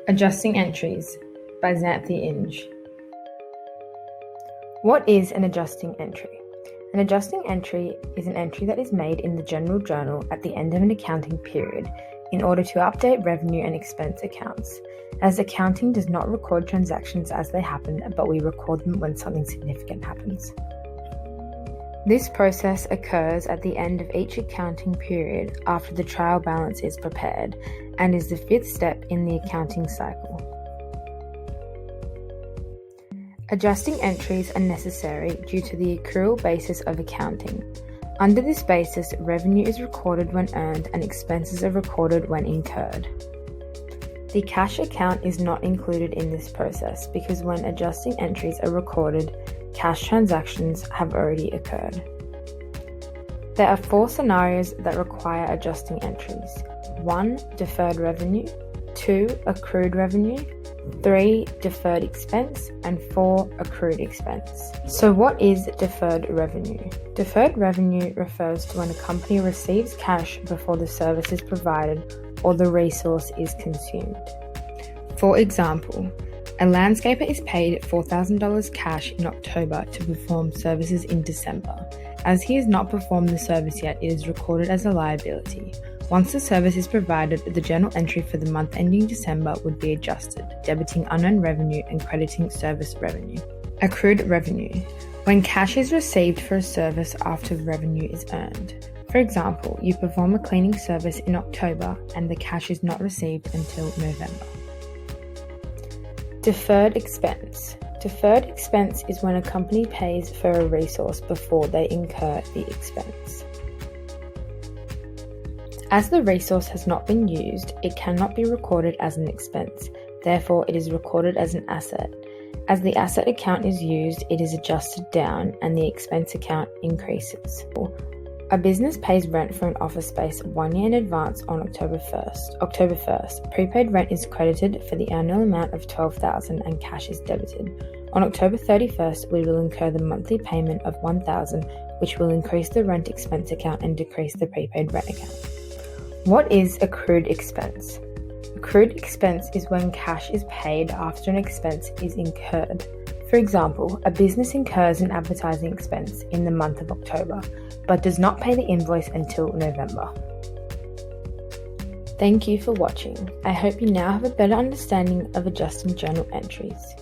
Adjusting Entries by Xanthe Indge. What is an adjusting entry? An adjusting entry is an entry that is made in the general journal at the end of an accounting period in order to update revenue and expense accounts, as accounting does not record transactions as they happen, but we record them when something significant happens. This process occurs at the end of each accounting period after the trial balance is prepared and is the fifth step in the accounting cycle. Adjusting entries are necessary due to the accrual basis of accounting. Under this basis, revenue is recorded when earned and expenses are recorded when incurred. The cash account is not included in this process because when adjusting entries are recorded, cash transactions have already occurred. There are 4 scenarios that require adjusting entries. 1. Deferred revenue. 2. Accrued revenue. 3. Deferred expense. And 4. Accrued expense. So what is deferred revenue? Deferred revenue refers to when a company receives cash before the service is provided or the resource is consumed. For example, a landscaper is paid $4,000 cash in October to perform services in December. As he has not performed the service yet, it is recorded as a liability. Once the service is provided, the journal entry for the month ending December would be adjusted, debiting unearned revenue and crediting service revenue. Accrued revenue. When cash is received for a service after revenue is earned. For example, you perform a cleaning service in October and the cash is not received until November. Deferred expense. Deferred expense is when a company pays for a resource before they incur the expense. As the resource has not been used, it cannot be recorded as an expense. Therefore, it is recorded as an asset. As the asset account is used, it is adjusted down and the expense account increases. A business pays rent for an office space 1 year in advance on October 1st. Prepaid rent is credited for the annual amount of $12,000 and cash is debited. On October 31st, we will incur the monthly payment of $1,000, which will increase the rent expense account and decrease the prepaid rent account. What is accrued expense? Accrued expense is when cash is paid after an expense is incurred. For example, a business incurs an advertising expense in the month of October, but does not pay the invoice until November. Thank you for watching. I hope you now have a better understanding of adjusting journal entries.